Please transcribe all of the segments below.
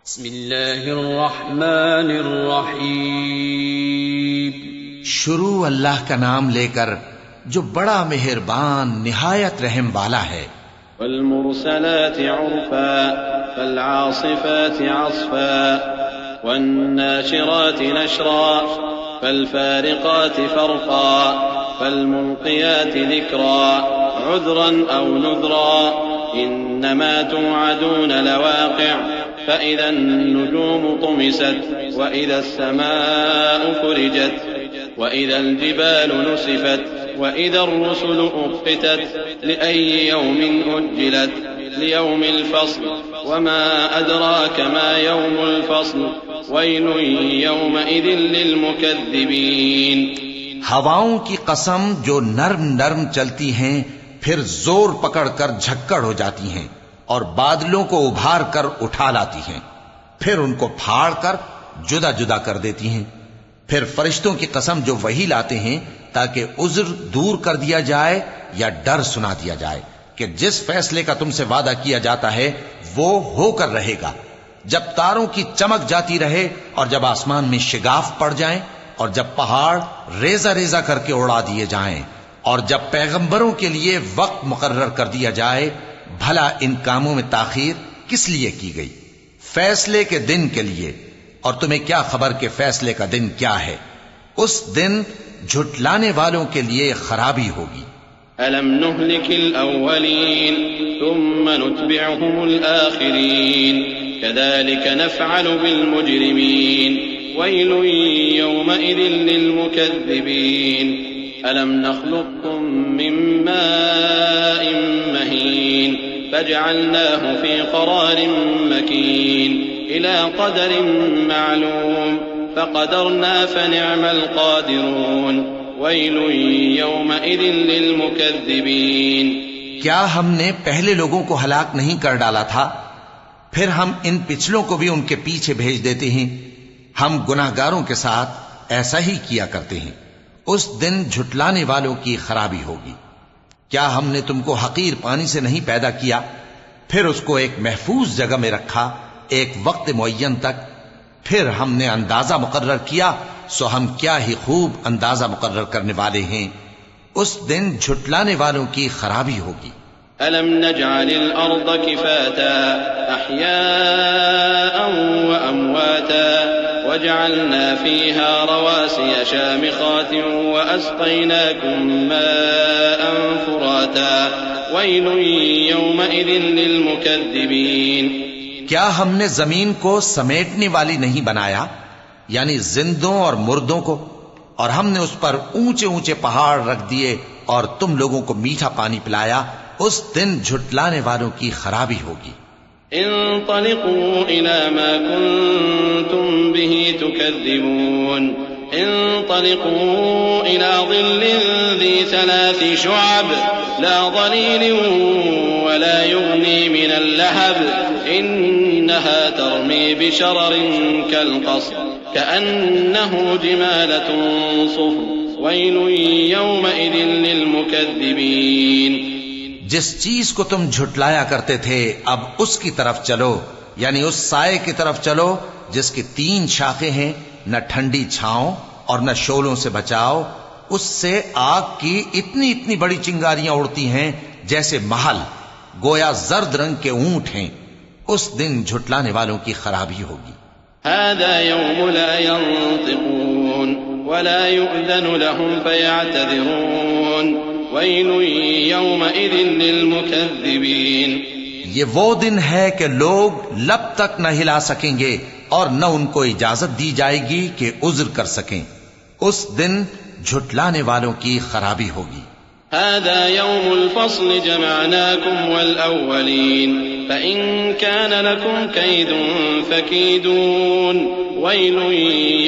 بسم اللہ الرحمن الرحیم. شروع اللہ کا نام لے کر جو بڑا مہربان نہایت رحم والا ہے. والمرسلات عرفا فالعاصفات عصفا والناشرات نشرا فالفارقات فرقا فالملقيات ذكرا عذرا أو نذرا إنما توعدون لواقع فإذا النجوم طمست وإذا السماء فرجت وإذا الجبال نسفت وإذا الرسل أقتت لأي يوم أجلت ليوم الفصل وما أدراك ما يوم الفصل ويل يومئذ للمكذبين. ہواؤں کی قسم جو نرم نرم چلتی ہیں پھر زور پکڑ کر جھکڑ ہو جاتی ہیں اور بادلوں کو ابھار کر اٹھا لاتی ہیں، پھر ان کو پھاڑ کر جدا جدا کر دیتی ہیں. پھر فرشتوں کی قسم جو وحی لاتے ہیں تاکہ عذر دور کر دیا جائے یا ڈر سنا دیا جائے کہ جس فیصلے کا تم سے وعدہ کیا جاتا ہے وہ ہو کر رہے گا، جب تاروں کی چمک جاتی رہے اور جب آسمان میں شگاف پڑ جائیں اور جب پہاڑ ریزہ ریزہ کر کے اڑا دیے جائیں اور جب پیغمبروں کے لیے وقت مقرر کر دیا جائے. بھلا ان کاموں میں تاخیر کس لیے کی گئی؟ فیصلے کے دن کے لیے. اور تمہیں کیا خبر کہ فیصلے کا دن کیا ہے؟ اس دن جھٹلانے والوں کے لیے خرابی ہوگی. ألم نهلك الأولين ثم نتبعهم الآخرين كذلك نفعل بالمجرمين ويل يومئذ للمكذبين. ألم نخلقكم من ماء مهين فجعلناه في قرار مكين إلى قدر معلوم فقدرنا فنعم القادرون ويل يومئذ للمكذبين. کیا ہم نے پہلے لوگوں کو ہلاک نہیں کر ڈالا تھا؟ پھر ہم ان پچھلوں کو بھی ان کے پیچھے بھیج دیتے ہیں. ہم گناہگاروں کے ساتھ ایسا ہی کیا کرتے ہیں. اس دن جھٹلانے والوں کی خرابی ہوگی. کیا ہم نے تم کو حقیر پانی سے نہیں پیدا کیا، پھر اس کو ایک محفوظ جگہ میں رکھا ایک وقت معین تک، پھر ہم نے اندازہ مقرر کیا، سو ہم کیا ہی خوب اندازہ مقرر کرنے والے ہیں. اس دن جھٹلانے والوں کی خرابی ہوگی. ألم نجعل الأرض كفاتا أحياء وأمواتا وجعلنا فيها رواسي شامخات وأسقيناكم ماء فراتا ويل يومئذ للمكذبين. کیا ہم نے زمین کو سمیٹنے والی نہیں بنایا، یعنی زندوں اور مردوں کو، اور ہم نے اس پر اونچے اونچے پہاڑ رکھ دیے اور تم لوگوں کو میٹھا پانی پلایا. اس دن جھٹلانے والوں کی خرابی ہوگی. انطلقوا إلى ما كنتم به تكذبون انطلقوا إلى ظل ذي 3 شعب لا ظليل ولا يغني من اللهب إنها ترمي بشرر كالقصر كأنه جمالة صفر ويل يومئذ للمكذبين. جس چیز کو تم جھٹلایا کرتے تھے اب اس کی طرف چلو، یعنی اس سائے کی طرف چلو جس کی 3 شاخیں ہیں، نہ ٹھنڈی چھاؤں اور نہ شعلوں سے بچاؤ. اس سے آگ کی اتنی اتنی بڑی چنگاریاں اڑتی ہیں جیسے محل، گویا زرد رنگ کے اونٹ ہیں. اس دن جھٹلانے والوں کی خرابی ہوگی. هذا يوم لا ينطقون ولا يؤذن لهم فيعتذرون ويل يومئذ للمكذبين. یہ وہ دن ہے کہ لوگ لب تک نہ ہلا سکیں گے اور نہ ان کو اجازت دی جائے گی کہ عذر کر سکیں. اس دن جھٹلانے والوں کی خرابی ہوگی. هذا يوم الفصل جمعناكم والأولين فإن كان لكم كيد فكيدون ويل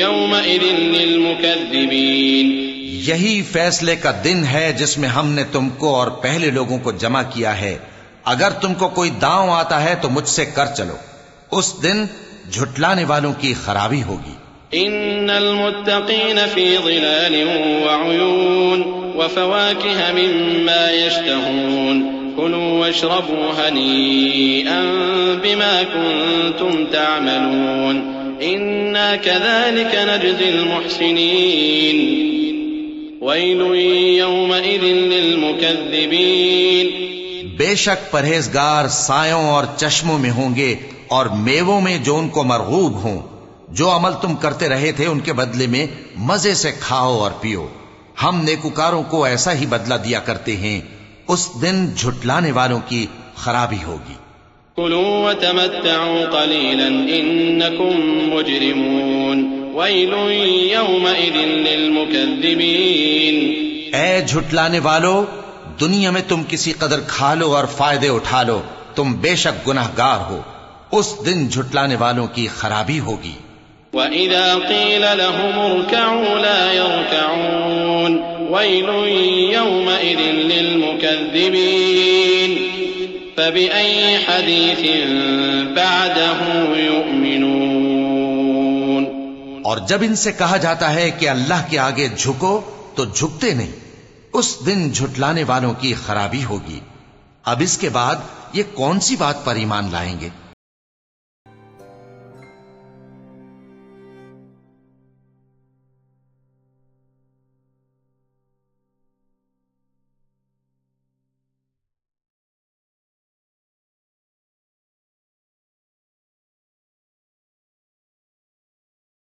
يومئذ للمكذبين. یہی فیصلے کا دن ہے جس میں ہم نے تم کو اور پہلے لوگوں کو جمع کیا ہے. اگر تم کو کوئی داؤں آتا ہے تو مجھ سے کر چلو. اس دن جھٹلانے والوں کی خرابی ہوگی. ان المتقین فی ظلال وعیون وفواکہ مما یشتہون كلوا واشربوا هنيئا بما كنتم تعملون إنا كذلك نجزي المحسنين ويل يومئذ للمكذبين بے شک پرہیزگار سایوں اور چشموں میں ہوں گے اور میووں میں جو ان کو مرغوب ہوں. جو عمل تم کرتے رہے تھے ان کے بدلے میں مزے سے کھاؤ اور پیو. ہم نیکوکاروں کو ایسا ہی بدلہ دیا کرتے ہیں. اس دن جھٹلانے والوں کی خرابی ہوگی. كلوا وتمتعوا قليلا إنكم مجرمون ويل يومئذ للمكذبين. اے جھٹلانے والو، دنیا میں تم کسی قدر کھا لو اور فائدے اٹھا لو، تم بے شک گناہگار ہو. اس دن جھٹلانے والوں کی خرابی ہوگی. وَإِذَا قِيلَ لَهُمُ ارْكَعُوا لَا يَرْكَعُونَ وَيْلٌ يَوْمَئِذٍ لِّلْمُكَذِّبِينَ فَبِأَيِّ حَدِيثٍ بَعْدَهُ يُؤْمِنُونَ. اور جب ان سے کہا جاتا ہے کہ اللہ کے آگے جھکو تو جھکتے نہیں. اس دن جھٹلانے والوں کی خرابی ہوگی. اب اس کے بعد یہ کون سی بات پر ایمان لائیں گے؟